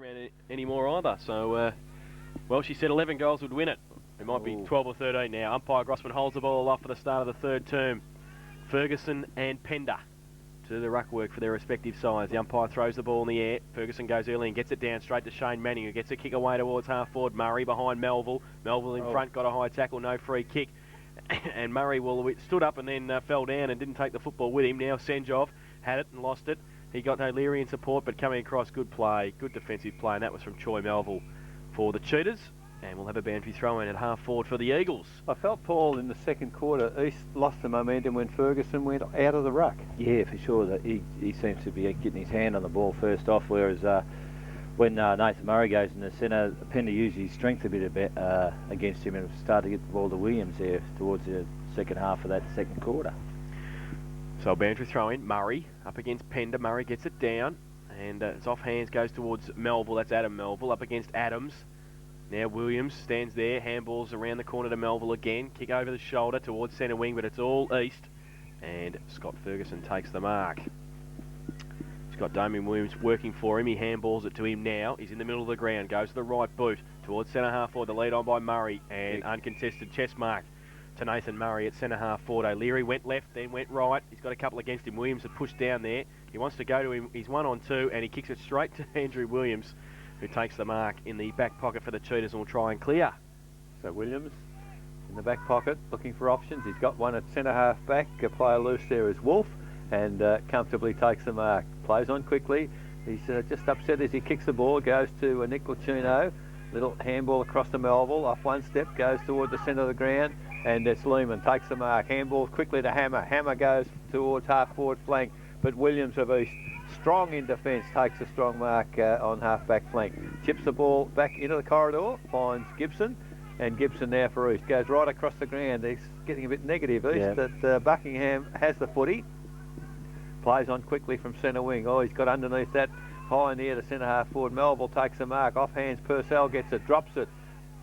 around anymore either. So, well, she said 11 goals would win it. It might be 12 or 13 now. Umpire Grossman holds the ball off for the start of the third term. Ferguson and Pender to the ruck work for their respective sides. The umpire throws the ball in the air. Ferguson goes early and gets it down straight to Shane Manning, who gets a kick away towards half forward. Murray behind Melville. Melville in front, got a high tackle, no free kick. And Murray stood up and then fell down and didn't take the football with him. Now Senjov had it and lost it. He got O'Leary in support, but coming across, good play, good defensive play, and that was from Troy Melville for the Cheetahs. And we'll have a boundary throw in at half forward for the Eagles. I felt, Paul, in the second quarter, East lost the momentum when Ferguson went out of the ruck. Yeah, for sure. That he seems to be getting his hand on the ball first off, whereas when Nathan Murray goes in the centre, Pender used his strength a bit against him and started to get the ball to Williams there towards the second half of that second quarter. So a boundary throw in. Murray up against Pender. Murray gets it down, and it's off hands, goes towards Melville. That's Adam Melville up against Adams. Now Williams stands there, handballs around the corner to Melville again, kick over the shoulder towards centre wing, but it's all east, and Scott Ferguson takes the mark. He's got Damien Williams working for him, he handballs it to him now, he's in the middle of the ground, goes to the right boot, towards centre half forward, the lead on by Murray, and uncontested chest mark to Nathan Murray at centre half forward. O'Leary went left, then went right, he's got a couple against him, Williams had pushed down there, he wants to go to him, he's 1 on 2, and he kicks it straight to Andrew Williams, who takes the mark in the back pocket for the Cheetahs and will try and clear. So Williams in the back pocket looking for options. He's got one at centre half back. A player loose there is Wolf, and comfortably takes the mark. Plays on quickly. He's just upset as he kicks the ball. Goes to Nick Lacino. Little handball across to Melville. Off one step, goes toward the centre of the ground, and it's Lehman takes the mark. Handball quickly to Hammer. Hammer goes towards half forward flank, but Williams of East, strong in defence, takes a strong mark on half-back flank. Chips the ball back into the corridor, finds Gibson, and Gibson now for East. Goes right across the ground. He's getting a bit negative, East, that Buckingham has the footy. Plays on quickly from centre wing. Oh, he's got underneath that, high in the air to centre half forward. Melville takes the mark. Off hands, Purcell gets it, drops it.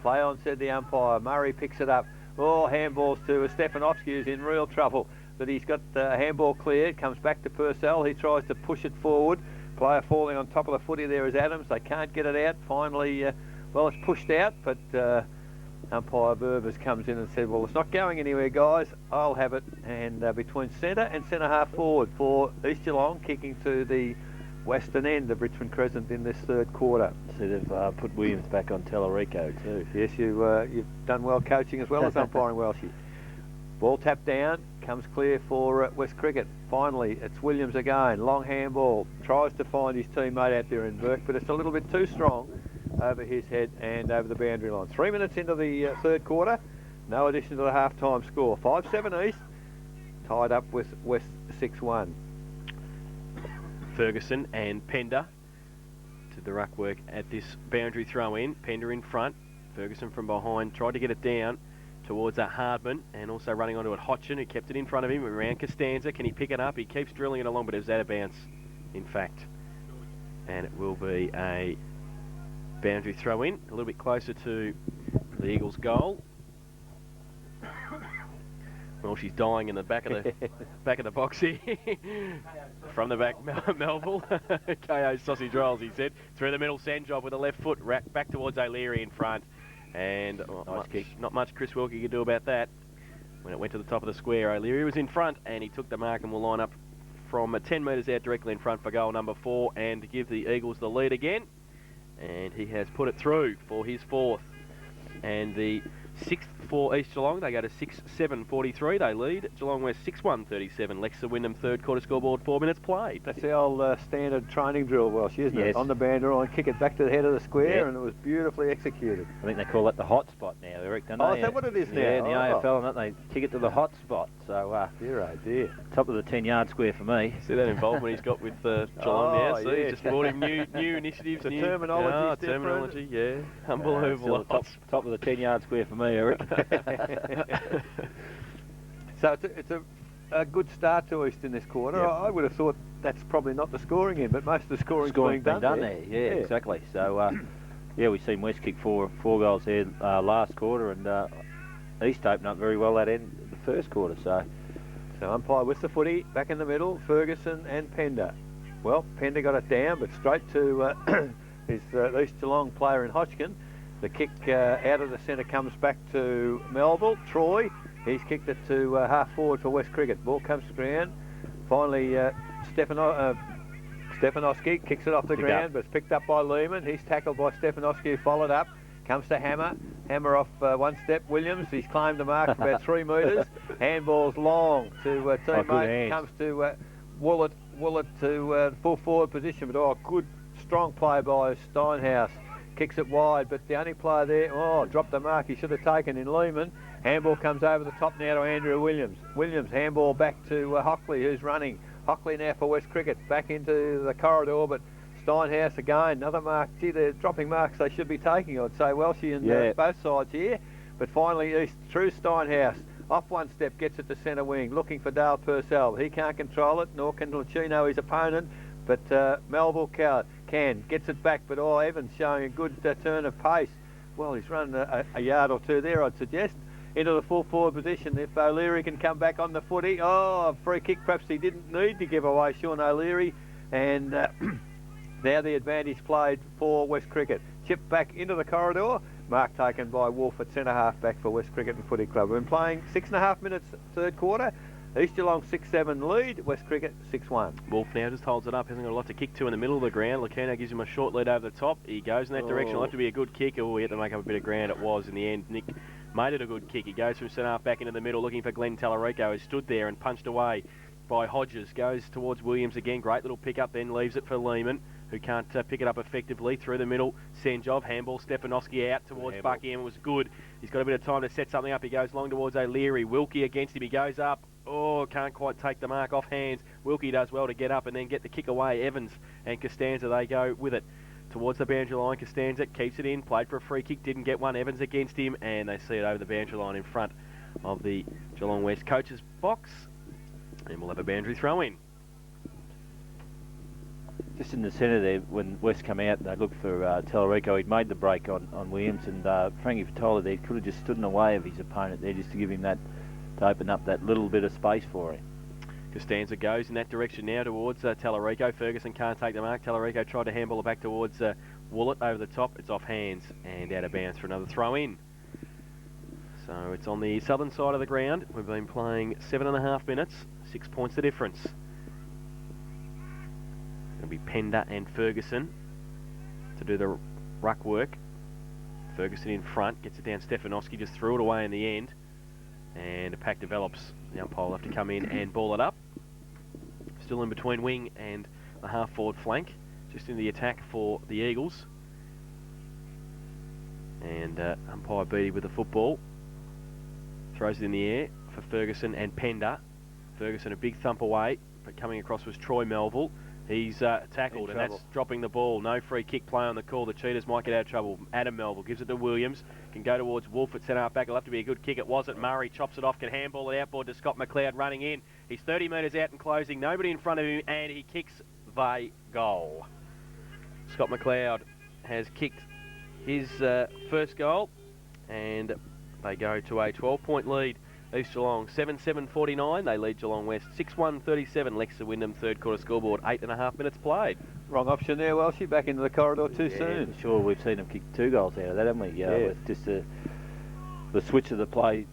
Play on, said the umpire. Murray picks it up. Oh, handballs to Stefanovsky, who's in real trouble. But he's got the handball cleared, comes back to Purcell, he tries to push it forward. Player falling on top of the footy there is Adams, they can't get it out. Finally, well, it's pushed out, but umpire Burbers comes in and said, well, it's not going anywhere, guys, I'll have it. And between centre and centre half forward for East Geelong, kicking to the western end of Richmond Crescent in this third quarter. So they've put Williams back on Tellerico too. Yes, you've done well coaching as well as umpiring Welshie. Ball tapped down, comes clear for West Cricket. Finally, it's Williams again. Long handball. Tries to find his teammate out there in Burke, but it's a little bit too strong over his head and over the boundary line. 3 minutes into the third quarter. No addition to the half-time score. 5-7 East. Tied up with West 6-1. Ferguson and Pender to the ruck work at this boundary throw-in. Pender in front. Ferguson from behind. Tried to get it down towards Hardman, and also running onto it Hodgson, who kept it in front of him around Costanza. Can he pick it up? He keeps drilling it along, but it was out of bounds, in fact. And it will be a boundary throw in, a little bit closer to the Eagles' goal. Well, she's dying in the back of the box here. From the back, Melville. KO sausage rolls, he said. Through the middle, Sandjob with a left foot, back towards O'Leary in front. And not much Chris Wilkie could do about that. When it went to the top of the square, O'Leary was in front, and he took the mark and will line up from 10 metres out directly in front for goal number 4 and to give the Eagles the lead again. And he has put it through for his 4th. And the 6th for East Geelong. They go to 6-7-43. They lead Geelong West 6-1-37. Lexa Wyndham third quarter scoreboard, 4 minutes played. That's the old standard training drill, Welsh, isn't it? On the boundary line, kick it back to the head of the square, and it was beautifully executed. I think they call that the hot spot now, Eric, don't they? Oh, is that what it is now? Yeah, in the AFL, don't they kick it to the hot spot? So, dear, oh dear. Top of the 10-yard square for me. See that involvement he's got with Geelong now? See, he's just brought him new initiatives. The terminology, yeah. Unbelievable. Top of the 10-yard square for me, Eric. So it's a good start to East in this quarter. Yep. I would have thought that's probably not the scoring in, but most of the scoring's being done there. Yeah, exactly. So, we've seen West kick four goals there last quarter, and East opened up very well that end of the first quarter. So umpire with the footy, back in the middle, Ferguson and Pender. Well, Pender got it down, but straight to is the East Geelong player in Hodgkin. The kick out of the centre comes back to Melville. Troy, he's kicked it to half forward for West Cricket. Ball comes to ground. Finally, Stefanowski kicks it off the ground, but it's picked up by Lehman. He's tackled by Stefanowski, who followed up. Comes to Hammer. Hammer off one step. Williams, he's claimed the mark about 3 metres. Handball's long to teammate. Comes to Willett to full forward position. But good strong play by Steinhaus. Kicks it wide, but the only player there, dropped the mark he should have taken in Lehman. Handball comes over the top now to Andrew Williams. Williams, handball back to Hockley, who's running. Hockley now for West Cricket, back into the corridor, but Steinhaus again, another mark. Gee, they're dropping marks they should be taking, I'd say. Welshie and both sides here. But finally, East through Steinhaus. Off one step, gets it to centre wing, looking for Dale Purcell. He can't control it, nor can Lucino, his opponent. But Melville can, gets it back, but Evans showing a good turn of pace. Well, he's run a yard or two there, I'd suggest, into the full forward position. If O'Leary can come back on the footy, free kick perhaps he didn't need to give away, Sean O'Leary. And now the advantage played for West Cricket. Chip back into the corridor, mark taken by Wolf at centre half back for West Cricket and Footy Club. We've been playing 6.5 minutes third quarter. East Geelong 6-7 lead, West Cricket 6-1. Wolf now just holds it up, hasn't got a lot to kick to in the middle of the ground. Lucino gives him a short lead over the top. He goes in that direction. It'll have to be a good kick. We had to make up a bit of ground. It was in the end. Nick made it a good kick. He goes from centre half back into the middle looking for Glenn Tallarico, who stood there and punched away by Hodges. Goes towards Williams again. Great little pick up, then leaves it for Lehman, who can't pick it up effectively. Through the middle, Senjov, handball, Stefanowski out towards Bucky, and it was good. He's got a bit of time to set something up. He goes long towards O'Leary. Wilkie against him. He goes up. Can't quite take the mark off hands. Wilkie does well to get up and then get the kick away. Evans and Costanza, they go with it towards the boundary line. Costanza keeps it in, played for a free kick, didn't get one. Evans against him, and they see it over the boundary line in front of the Geelong West coach's box. And we'll have a boundary throw in. Just in the centre there, when West come out, they looked for Tallarico. He'd made the break on Williams, and Frankie Fatola there could have just stood in the way of his opponent there just to give him that, to open up that little bit of space for him. Costanza goes in that direction now towards Tallarico. Ferguson can't take the mark. Tallarico tried to handball it back towards Willett over the top. It's off hands and out of bounds for another throw in. So it's on the southern side of the ground. We've been playing 7.5 minutes, 6 points the difference. It'll be Pender and Ferguson to do the ruck work. Ferguson in front, gets it down. Stefanowski just threw it away in the end. And a pack develops. The umpire will have to come in and ball it up. Still in between wing and the half-forward flank. Just in the attack for the Eagles. And umpire Beattie with the football. Throws it in the air for Ferguson and Pender. Ferguson a big thump away, but coming across was Troy Melville. He's tackled, and that's dropping the ball. No free kick play on the call. The Cheetahs might get out of trouble. Adam Melville gives it to Williams. Can go towards Wolf at centre half back. It'll have to be a good kick. It wasn't. Murray chops it off. Can handball it outboard to Scott McLeod running in. He's 30 metres out and closing. Nobody in front of him, and he kicks the goal. Scott McLeod has kicked his first goal, and they go to a 12-point lead. East Geelong 7-7-49. They lead Geelong West 6-1-37. Lex Wyndham third quarter scoreboard. 8.5 minutes played. Wrong option there, Welshie. Back into the corridor too soon. Sure, we've seen him kick 2 goals out of that, haven't we? With just the switch of the play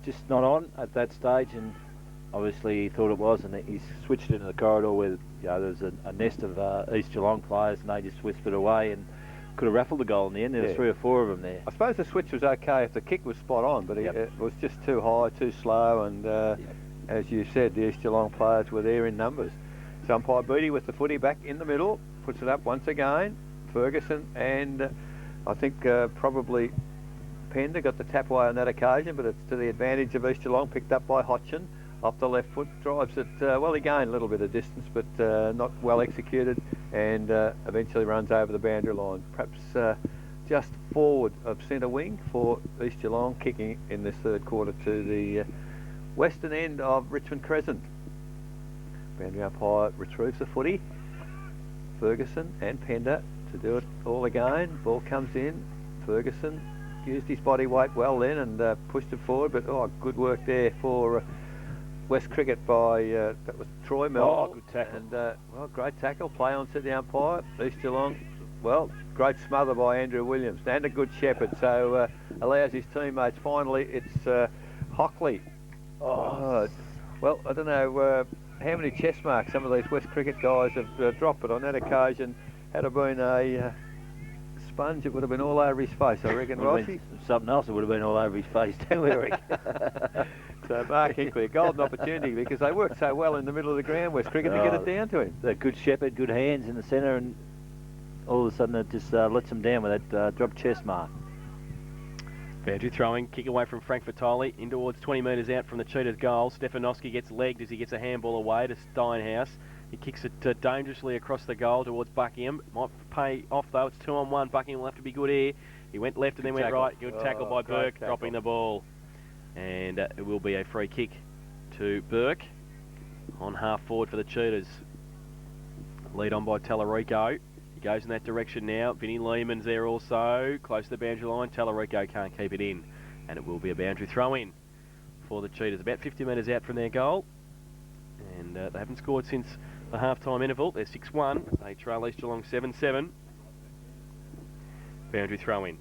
just not on at that stage, and obviously he thought it was, and he switched into the corridor where there was a nest of East Geelong players, and they just whispered away and could have raffled the goal in the end. There were 3 or 4 of them there. I suppose the switch was okay if the kick was spot on, but it was just too high, too slow, and as you said, the East Geelong players were there in numbers. So umpire Beattie with the footy back in the middle, puts it up once again. Ferguson and I think probably Pender got the tap away on that occasion, but it's to the advantage of East Geelong, picked up by Hodgson. Off the left foot, drives it, he gained a little bit of distance, but not well executed, and eventually runs over the boundary line. Perhaps just forward of centre wing for East Geelong, kicking in this third quarter to the western end of Richmond Crescent. Boundary umpire retrieves the footy. Ferguson and Pender to do it all again. Ball comes in. Ferguson used his body weight well then and pushed it forward, but good work there for West Cricket by, that was Troy Melville. Good tackle. And, great tackle. Play on, said the umpire. East Geelong well, great smother by Andrew Williams and a good shepherd, so allows his teammates. Finally, it's Hockley. Well, I don't know how many chest marks some of these West Cricket guys have dropped, but on that occasion, had it been a sponge, it would have been all over his face, I reckon, Rossi. Something else that would have been all over his face too, Eric. So Mark Hinkley, a golden opportunity, because they worked so well in the middle of the ground, West Cricket, to get it down to him. The good shepherd, good hands in the centre, and all of a sudden it just lets them down with that drop chest mark. Boundary throwing, kick away from Frank Vitali, in towards 20 metres out from the Cheetahs' goal. Stefanowski gets legged as he gets a handball away to Steinhaus. He kicks it dangerously across the goal towards Buckingham. Might pay off though, it's 2-on-1. Buckingham will have to be good here. He went left and then went right. Good tackle by Burke, dropping the ball. And it will be a free kick to Burke on half forward for the Cheetahs. Lead on by Tallarico. He goes in that direction now. Vinnie Lehman's there also, close to the boundary line. Tallarico can't keep it in, and it will be a boundary throw-in for the Cheetahs. About 50 metres out from their goal, and they haven't scored since the half-time interval. They're 6-1. They trail East Geelong 7-7. Boundary throw-in.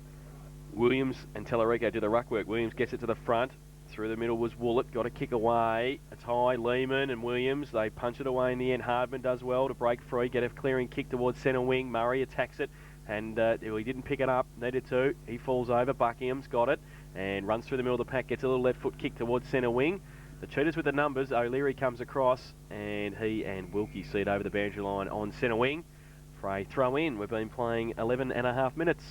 Williams and Tallarico do the ruck work. Williams gets it to the front. Through the middle was Woollett, got a kick away. It's high, Lehman and Williams, they punch it away in the end. Hardman does well to break free, get a clearing kick towards centre wing. Murray attacks it, and he didn't pick it up, needed to. He falls over, Buckingham's got it, and runs through the middle of the pack, gets a little left foot kick towards centre wing. The Cheetahs with the numbers, O'Leary comes across, and he and Wilkie see it over the boundary line on centre wing for a throw in. We've been playing 11 and a half minutes.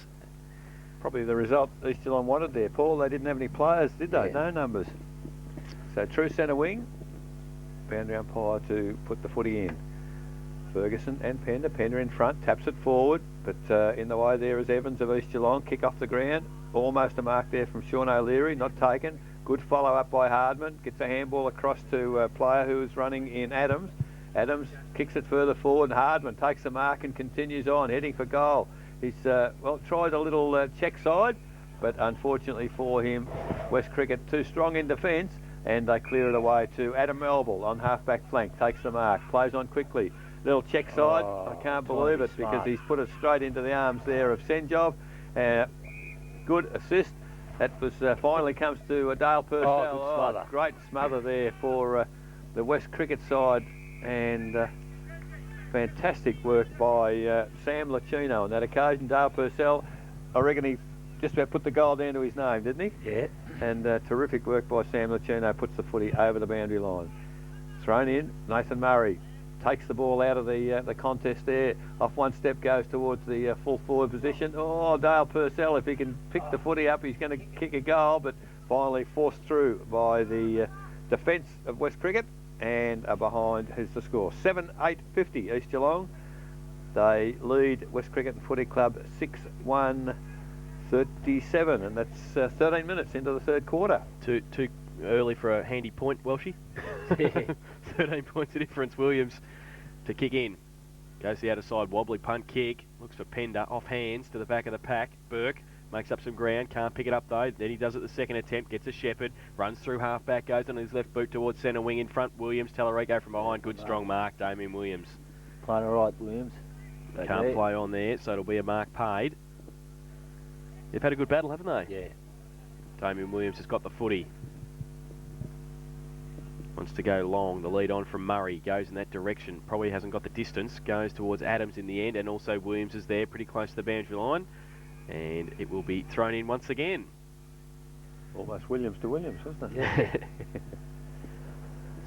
Probably the result East Geelong wanted there, Paul. They didn't have any players, did they? No numbers. So true centre wing. Boundary umpire to put the footy in. Ferguson and Pender. Pender in front, taps it forward, but in the way there is Evans of East Geelong. Kick off the ground. Almost a mark there from Sean O'Leary, not taken. Good follow up by Hardman. Gets a handball across to a player who is running in Adams. Adams kicks it further forward, and Hardman takes the mark and continues on, heading for goal. He's, tried a little check side, but unfortunately for him, West Cricket too strong in defence, and they clear it away to Adam Melville on half-back flank, takes the mark, plays on quickly. Little check side, I can't believe it, because he's put it straight into the arms there of Senjov. Good assist. That was finally comes to Dale Purcell. Great smother there for the West Cricket side, and fantastic work by Sam Lucchino on that occasion. Dale Purcell, I reckon he just about put the goal down to his name, didn't he? Yeah. And terrific work by Sam Lucchino, puts the footy over the boundary line. Thrown in, Nathan Murray takes the ball out of the contest there. Off one step, goes towards the full forward position. Oh, Dale Purcell, if he can pick the footy up, he's going to kick a goal, but finally forced through by the defence of West Cricket. And behind is the score. 7-8-50 East Geelong. They lead West Cricket and Footy Club 6-1-37, and that's 13 minutes into the third quarter. Too early for a handy point, Welshie. 13 points of difference. Williams to kick in. Goes the outer side, wobbly punt kick. Looks for Pender, off hands to the back of the pack. Burke makes up some ground, can't pick it up though. Then he does it the second attempt, gets a shepherd, runs through half-back, goes on his left boot towards centre wing in front. Williams, Tallarico from behind, good strong mark, Damien Williams. Playing all right, Williams. Can't play on there, so it'll be a mark paid. They've had a good battle, haven't they? Yeah. Damien Williams has got the footy. Wants to go long, the lead on from Murray, goes in that direction, probably hasn't got the distance, goes towards Adams in the end, and also Williams is there, pretty close to the boundary line. And it will be thrown in once again. Almost Williams to Williams, wasn't it? Yeah.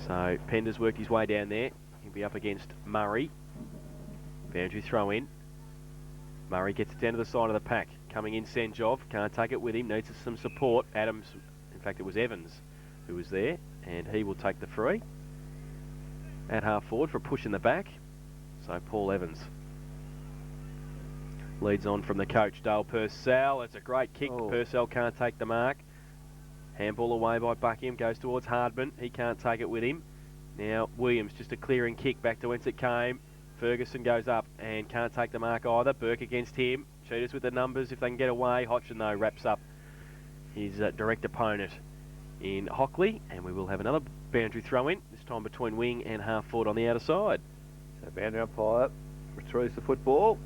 So Pender's worked his way down there. He'll be up against Murray. Boundary throw in. Murray gets it down to the side of the pack. Coming in Senjov, can't take it with him, needs some support. Adams, in fact it was Evans who was there, and he will take the free. At half forward for a push in the back. So Paul Evans leads on from the coach, Dale Purcell. It's a great kick. Purcell can't take the mark. Handball away by Buckingham, goes towards Hardman. He can't take it with him. Now Williams, just a clearing kick back to whence it came. Ferguson goes up and can't take the mark either. Burke against him. Cheetahs with the numbers if they can get away. Hodgson though wraps up his direct opponent in Hockley, and we will have another boundary throw in, this time between wing and half forward on the outer side. So boundary umpire retrieves the football.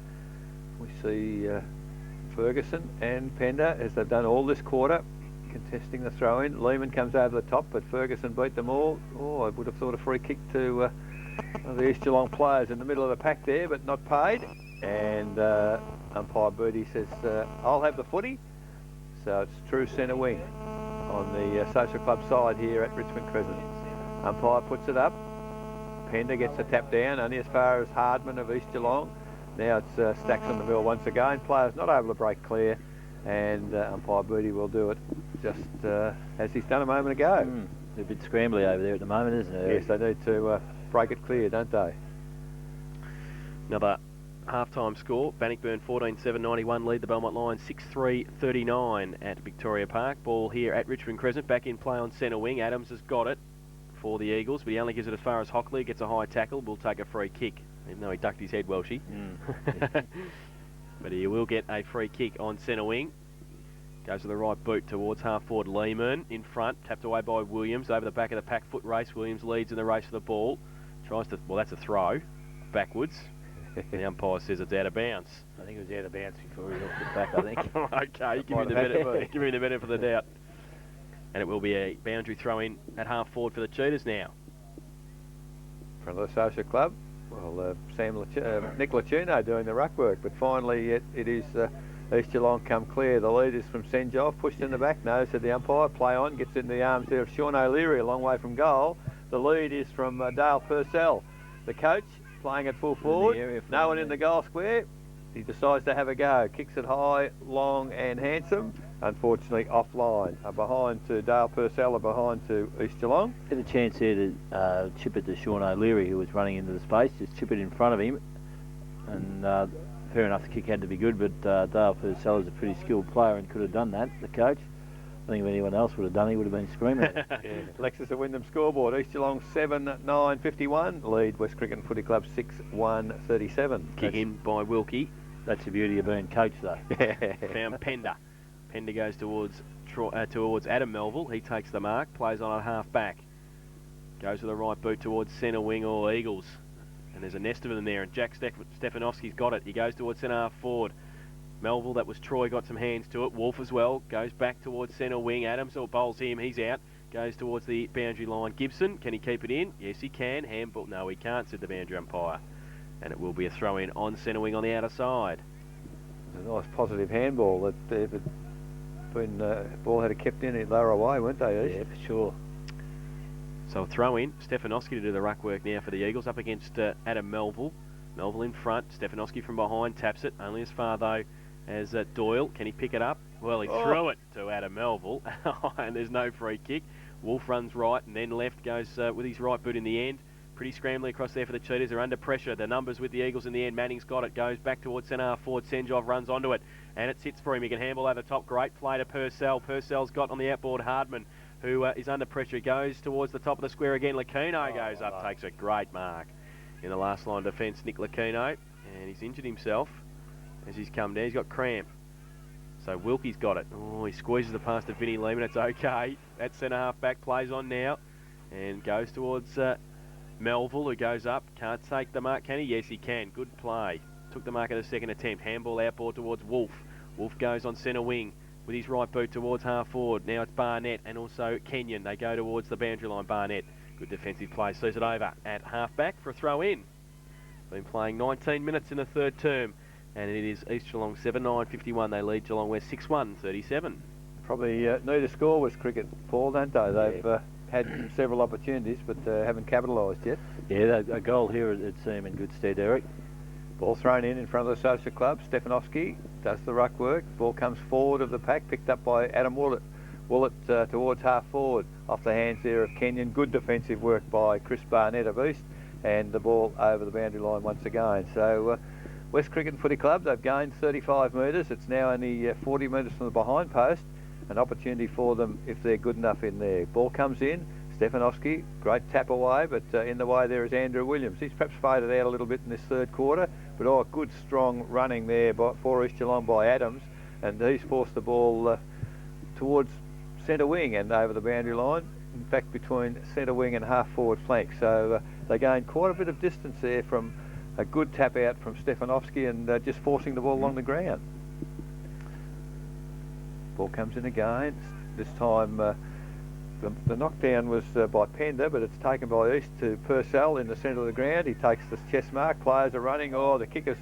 we see Ferguson and Pender, as they've done all this quarter, contesting the throw-in. Lehman comes over the top, but Ferguson beat them all. Oh, I would have thought a free kick to one of the East Geelong players in the middle of the pack there, but not paid. And umpire Booty says, I'll have the footy. So it's true centre wing on the Social Club side here at Richmond Crescent. Umpire puts it up. Pender gets a tap down, only as far as Hardman of East Geelong. Now it's Stacks on the bill once again. Players not able to break clear, and umpire Booty will do it just as he's done a moment ago. They're a bit scrambly over there at the moment, isn't it? Yes, they need to break it clear, don't they? Another half-time score. Bannockburn 14-7-91 lead the Belmont Lions 6-3-39 at Victoria Park. Ball here at Richmond Crescent. Back in play on centre wing. Adams has got it for the Eagles, but he only gives it as far as Hockley. Gets a high tackle. Will take a free kick, even though he ducked his head, Welshie. But he will get a free kick on centre wing. Goes to the right boot towards half-forward Lehman. In front, tapped away by Williams. Over the back of the pack, foot race. Williams leads in the race for the ball. Tries to, well, that's a throw. Backwards. The umpire says it's out of bounds. I think it was out of bounds before he hooked it back, I think. Okay, give me the benefit of the doubt. And it will be a boundary throw-in at half-forward for the Cheetahs now. Front of the Social Club. Well, Nick Lachuno doing the ruck work, but finally it is East Geelong come clear. The lead is from Senjov, pushed in the back. No, said the umpire. Play on, gets into the arms there of Sean O'Leary, a long way from goal. The lead is from Dale Purcell. The coach playing at full forward. No one in the goal square. He decides to have a go. Kicks it high, long and handsome. Unfortunately offline. A behind to Dale Purcell, a behind to East Geelong. Had a chance here to chip it to Sean O'Leary, who was running into the space. Just chip it in front of him. And fair enough, the kick had to be good, but Dale Purcell is a pretty skilled player and could have done that, the coach. I think if anyone else would have done it, he would have been screaming. Yeah. Lexus at Wyndham scoreboard. East Geelong 7-9-51. Lead West Cricket and Footy Club 6-1-37. Kick in by Wilkie. That's the beauty of being coach, though. Found Pender. Pender goes towards Adam Melville. He takes the mark, plays on a half back. Goes with the right boot towards centre wing or Eagles. And there's a nest of them there, and Jack Stefanovski's got it. He goes towards centre half forward. Melville, that was Troy, got some hands to it. Wolf as well, goes back towards centre wing. Adams bowls him, he's out. Goes towards the boundary line. Gibson, can he keep it in? Yes, he can. Handball, no, he can't, said the boundary umpire. And it will be a throw-in on centre wing on the outer side. A nice positive handball. That if it been ball had kept in it, they were away, weren't they? Yeah, for sure. So a throw-in. Stefanovski to do the ruck work now for the Eagles up against Adam Melville. Melville in front. Stefanovski from behind taps it. Only as far though as Doyle. Can he pick it up? Well, he threw it to Adam Melville, and there's no free kick. Wolf runs right and then left, goes with his right boot in the end. Pretty scrambly across there for the Cheetahs. They're under pressure. The numbers with the Eagles in the end. Manning's got it. Goes back towards centre half forward. Senjov runs onto it, and it sits for him. He can handle over top. Great play to Purcell. Purcell's got on the outboard Hardman, who is under pressure. He goes towards the top of the square again. Lacuna goes up, takes a great mark in the last line of defence, Nick Lacuna, and he's injured himself as he's come down. He's got cramp. So Wilkie's got it. Oh, he squeezes the pass to Vinnie Lehman. It's okay. That centre half back plays on now and goes towards Melville, who goes up. Can't take the mark, can he? Yes, he can. Good play. Took the mark at a second attempt. Handball outboard towards Wolf. Wolf goes on centre wing with his right boot towards half forward. Now it's Barnett and also Kenyon. They go towards the boundary line. Barnett, good defensive play. Sees it over at half back for a throw in. Been playing 19 minutes in the third term, and it is East Geelong 7-9-51. They lead Geelong West 6-1-37. Probably need a score with cricket, Paul, don't they? They've had several opportunities, but haven't capitalised yet. Yeah, a goal here would seem in good stead, Eric. Ball thrown in front of the Social Club. Stefanovski does the ruck work. Ball comes forward of the pack, picked up by Adam Willett. Willett towards half forward, off the hands there of Kenyon. Good defensive work by Chris Barnett of East, and the ball over the boundary line once again. So West Cricket and Footy Club, they've gained 35 metres. It's now only 40 metres from the behind post. An opportunity for them if they're good enough in there. Ball comes in. Stefanovski, great tap away, but in the way there is Andrew Williams. He's perhaps faded out a little bit in this third quarter, but good strong running there for East Geelong by Adams, and he's forced the ball towards centre wing and over the boundary line. In fact, between centre wing and half forward flank. So they gained quite a bit of distance there from a good tap out from Stefanovski and just forcing the ball along the ground. Ball comes in again. This time the knockdown was by Pender, but it's taken by East to Purcell in the centre of the ground. He takes the chest mark. Players are running. Oh, the kicker's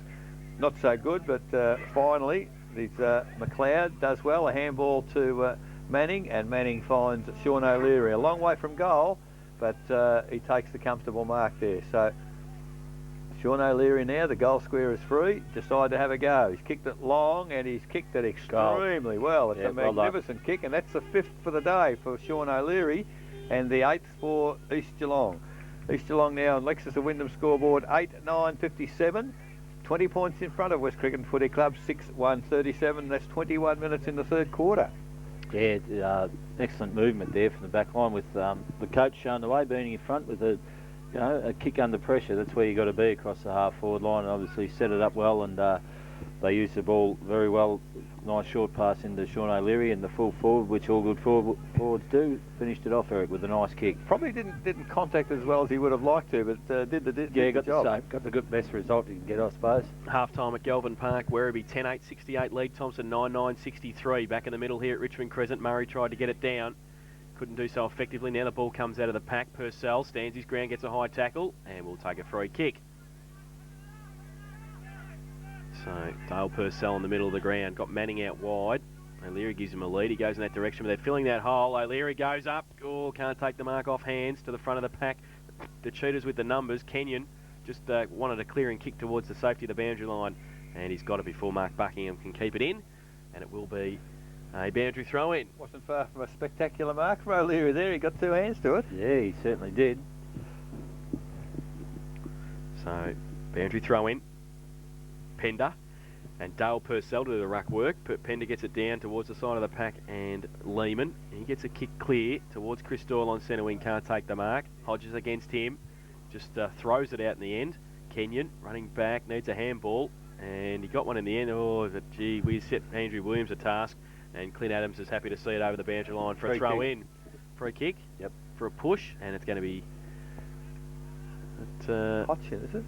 not so good, but finally McLeod does well. A handball to Manning, and Manning finds Sean O'Leary. A long way from goal, but he takes the comfortable mark there. So Sean O'Leary now, the goal square is free, decide to have a go. He's kicked it long and he's kicked it extremely well. It's a magnificent kick, and that's the 5th for the day for Sean O'Leary and the 8th for East Geelong. East Geelong now on Lexus of Wyndham scoreboard 8-9-57. 20 points in front of West Cricket and Footy Club, 6-1-37. That's 21 minutes in the third quarter. Yeah, excellent movement there from the back line with the coach showing the way, being in front with a kick under pressure. That's where you got to be across the half forward line, and obviously set it up well, and they used the ball very well. Nice short pass into Sean O'Leary and the full forward, which all good forwards do. Finished it off, Eric, with a nice kick. Probably didn't contact as well as he would have liked to, but did the job. Got the good best result you can get, I suppose. Half time at Galvin Park, Werribee 10-8-68 lead, Thompson 9-9-63. Back in the middle here at Richmond Crescent, Murray tried to get it down. Couldn't do so effectively. Now the ball comes out of the pack. Purcell stands his ground, gets a high tackle, and will take a free kick. So Dale Purcell in the middle of the ground. Got Manning out wide. O'Leary gives him a lead. He goes in that direction, but they're filling that hole. O'Leary goes up. Oh, can't take the mark off hands to the front of the pack. The cheaters with the numbers. Kenyon just wanted a clearing kick towards the safety of the boundary line, and he's got it before Mark Buckingham can keep it in, and it will be a boundary throw in. Wasn't far from a spectacular mark from O'Leary there. He got 2 hands to it. Yeah, he certainly did. So boundary throw in. Pender and Dale Purcell to do the ruck work. Pender gets it down towards the side of the pack, and Lehman, he gets a kick clear towards Chris Doyle on centre wing, can't take the mark. Hodges against him, just throws it out in the end. Kenyon running back, needs a handball, and he got one in the end. Oh, gee, we set Andrew Williams a task, and Clint Adams is happy to see it over the boundary line for a throw in. Free kick. Yep. For a push, and it's going to be Hodgson, is it?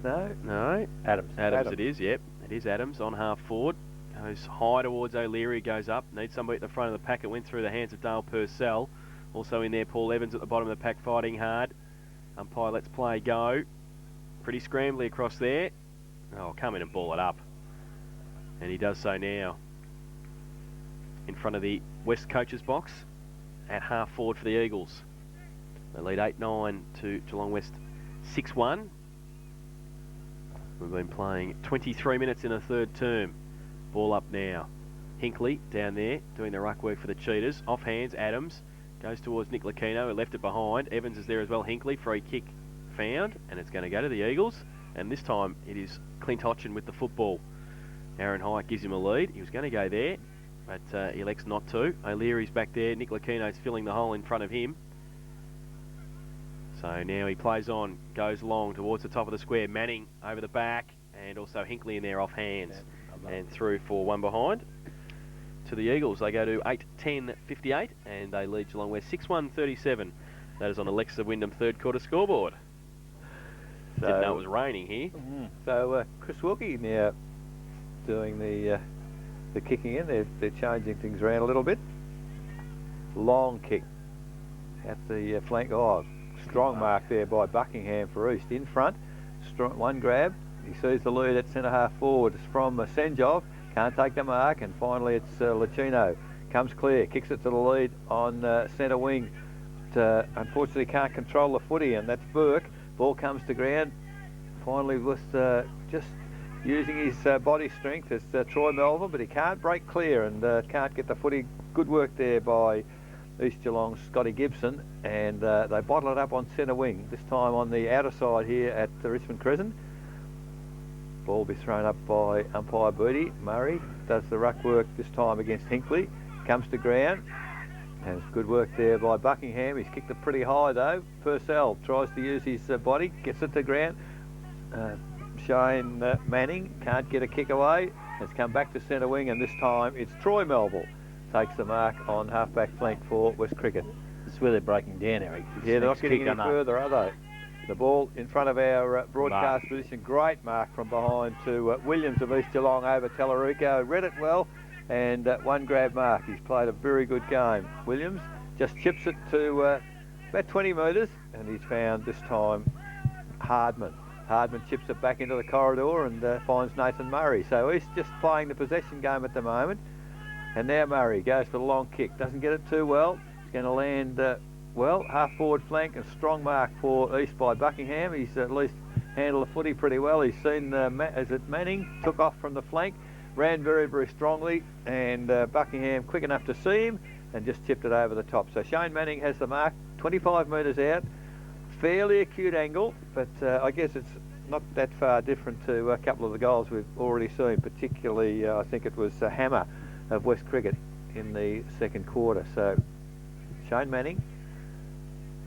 No. Adams it is, yep. It is Adams on half forward. Goes high towards O'Leary, goes up. Needs somebody at the front of the pack. It went through the hands of Dale Purcell. Also in there, Paul Evans at the bottom of the pack fighting hard. Umpire lets play go. Pretty scrambly across there. Oh, come in and ball it up. And he does so now. In front of the West coach's box at half forward for the Eagles. They lead 8-9 to Geelong West 6-1. We've been playing 23 minutes in a third term. Ball up now. Hinkley down there doing the ruck work for the Cheetahs. Off hands, Adams goes towards Nick Lucchino, who left it behind. Evans is there as well. Hinkley, free kick found, and it's going to go to the Eagles. And this time it is Clint Hodgson with the football. Aaron Hite gives him a lead. He was going to go there, but he elects not to. O'Leary's back there. Nick Lucchino's filling the hole in front of him. So now he plays on, goes long towards the top of the square. Manning over the back, and also Hinkley in there off hands. And through for one behind. To the Eagles, they go to 8-10-58, and they lead Geelong West 6-1-37. That is on Alexa Wyndham third quarter scoreboard. So, didn't know it was raining here. So Chris Wilkie now doing the kicking in. They're changing things around a little bit. Long kick at the flank. Oh, strong mark there by Buckingham for East. In front, strong, one grab. He sees the lead at centre half forward. It's from Senjov. Can't take the mark, and finally it's Lucchino. Comes clear, kicks it to the lead on centre wing. Unfortunately can't control the footy, and that's Burke. Ball comes to ground. Finally with just using his body strength as Troy Melvin, but he can't break clear and can't get the footy. Good work there by East Geelong's Scotty Gibson, and they bottle it up on centre wing, this time on the outer side here at Richmond Crescent. Ball will be thrown up by umpire Booty. Murray does the ruck work this time against Hinkley. Comes to ground, and it's good work there by Buckingham. He's kicked it pretty high though. Purcell tries to use his body, gets it to ground. Shane Manning can't get a kick away. It's come back to centre wing, and this time it's Troy Melville takes the mark on half-back flank for West Cricket. This is where they're breaking down, Eric. Yeah, they're not getting any further, are they? The ball in front of our broadcast position. Great mark from behind to Williams of East Geelong over Tallarico. Read it well, and one grab mark. He's played a very good game. Williams just chips it to about 20 metres, and he's found this time Hardman. Hardman chips it back into the corridor and finds Nathan Murray. So East just playing the possession game at the moment. And now Murray goes for the long kick. Doesn't get it too well. He's going to land well, half forward flank, and strong mark for East by Buckingham. He's at least handled the footy pretty well. He's seen Manning took off from the flank, ran very, very strongly, and Buckingham quick enough to see him and just tipped it over the top. So Shane Manning has the mark, 25 metres out, fairly acute angle, but I guess it's not that far different to a couple of the goals we've already seen, particularly I think it was Hammer of West Cricket in the second quarter. So Shane Manning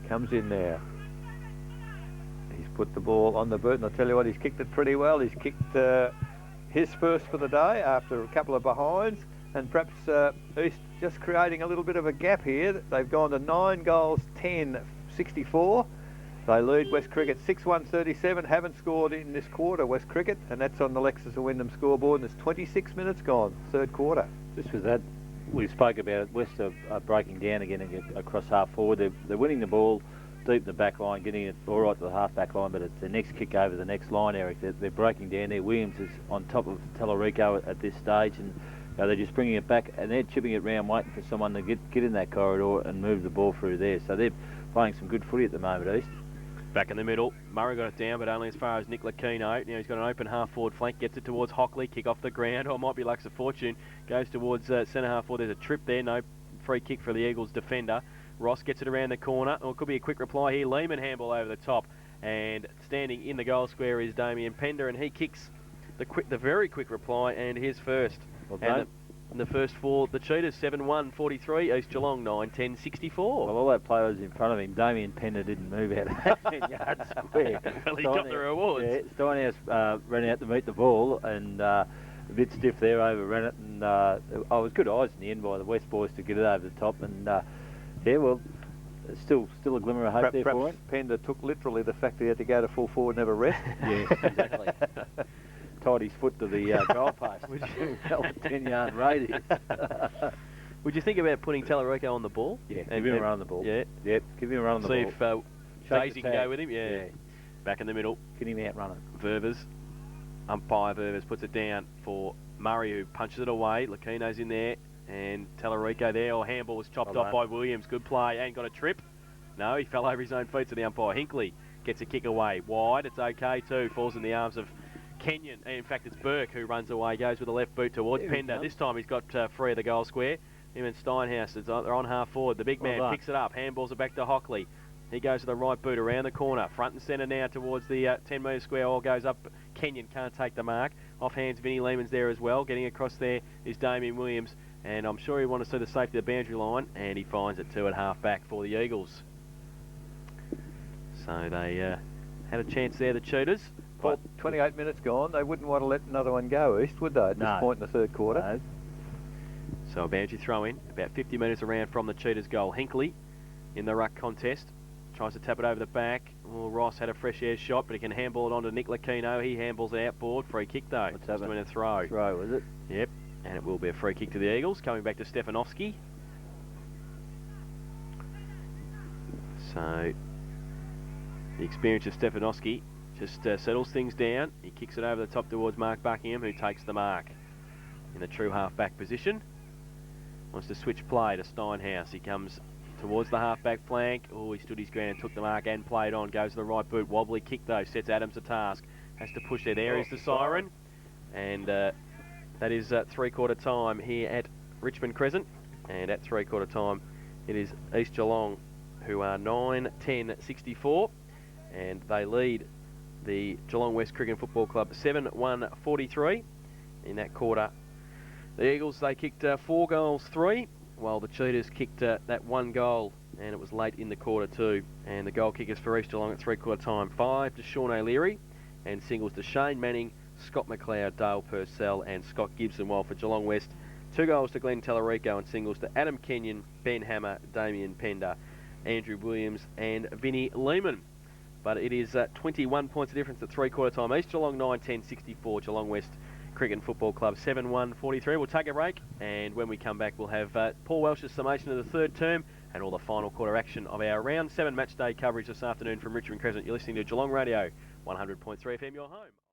comes in now. He's put the ball on the boot, and I'll tell you what, he's kicked it pretty well. He's kicked his first for the day after a couple of behinds, and perhaps East just creating a little bit of a gap here. They've gone to 9 goals, 10, 64. They lead West Cricket 6-1-37, haven't scored in this quarter, West Cricket, and that's on the Lexus of Wyndham scoreboard, and there's 26 minutes gone, third quarter. Just with that, we spoke about it. West are breaking down again across half forward. They're winning the ball deep in the back line, getting it all right to the half back line, but it's the next kick over the next line, Eric. They're breaking down there. Williams is on top of Tallarico at this stage, and they're just bringing it back, and they're chipping it round, waiting for someone to get in that corridor and move the ball through there. So they're playing some good footy at the moment, East. Back in the middle, Murray got it down, but only as far as Nick Lacino. Now he's got an open half-forward flank, gets it towards Hockley, kick off the ground, or it might be Lux of Fortune, goes towards centre half-forward. There's a trip there, no free kick for the Eagles defender. Ross gets it around the corner, or it could be a quick reply here. Lehman handball over the top, and standing in the goal square is Damien Pender, and he kicks the very quick reply, and his first. Well, and the first for the Cheetahs, 7-1-43, East Geelong 9-10-64. Well, all that play was in front of him. Damien Pender didn't move out of that 10-yard square. Well, he got the rewards. Yeah, Steinhouse ran out to meet the ball, and a bit stiff there, overran it, and I was good eyes in the end by the West boys to get it over the top, and yeah, well, still a glimmer of hope there for him. Pender took literally the fact that he had to go to full forward, never rest. Yeah, exactly. Tied his foot to the goal post, which fell a 10-yard radius. Would you think about putting Tallarico on the ball? Yeah, give him a run on the ball. Yeah. Yep, give him a run on the ball. See if Daisy can go with him. Yeah. Back in the middle. Get him out running. Ververs. Umpire Ververs puts it down for Murray, who punches it away. Lacino's in there, and Tallarico there. Or handball was chopped off by Williams. Good play. And got a trip. No, he fell over his own feet to the umpire. Hinkley gets a kick away. Wide. It's okay too. Falls in the arms of Kenyon. In fact, it's Burke who runs away, goes with the left boot towards Pender. This time he's got free of the goal square. Him and Steinhouse, they're on half forward. The big man picks it up, handballs it back to Hockley. He goes to the right boot around the corner, front and centre now towards the 10-metre square. All goes up. Kenyon can't take the mark. Off hands, Vinnie Lehman's there as well. Getting across there is Damien Williams, and I'm sure he wants to see the safety of the boundary line, and he finds it 2 at half back for the Eagles. So they had a chance there, the Cheetahs. Well, 28 minutes gone. They wouldn't want to let another one go, East, would they, at this point in the third quarter? No. So a boundary throw in, about 50 metres around from the Cheetahs' goal. Hinkley in the ruck contest. Tries to tap it over the back. Well, Ross had a fresh air shot, but he can handball it onto Nick Lacino. He handballs it outboard. Free kick, though. What's that? A throw. Throw, is it? Yep. And it will be a free kick to the Eagles. Coming back to Stefanovski. So the experience of Stefanovski just settles things down. He kicks it over the top towards Mark Buckingham, who takes the mark in the true half-back position. Wants to switch play to Steinhouse. He comes towards the half-back flank. Oh, he stood his ground, took the mark and played on. Goes to the right boot. Wobbly kick, though. Sets Adams a task. Has to push there. There is the siren. And that is three-quarter time here at Richmond Crescent. And at three-quarter time, it is East Geelong, who are 9-10-64. And they lead the Geelong West Cricket Football Club 7-1-43 in that quarter. The Eagles, they kicked 4 goals, 3, while the Cheetahs kicked that 1 goal, and it was late in the quarter too. And the goal kickers for East Geelong at three-quarter time, 5 to Sean O'Leary, and singles to Shane Manning, Scott McLeod, Dale Purcell and Scott Gibson, while for Geelong West, 2 goals to Glenn Tallarico and singles to Adam Kenyon, Ben Hammer, Damien Pender, Andrew Williams and Vinnie Lehman. but it is 21 points of difference at three-quarter time east. Geelong 9-10-64, Geelong West Cricket and Football Club 7-1-43. We'll take a break, and when we come back, we'll have Paul Welsh's summation of the third term and all the final quarter action of our round 7 match day coverage this afternoon from Richmond Crescent. You're listening to Geelong Radio 100.3 FM, your home.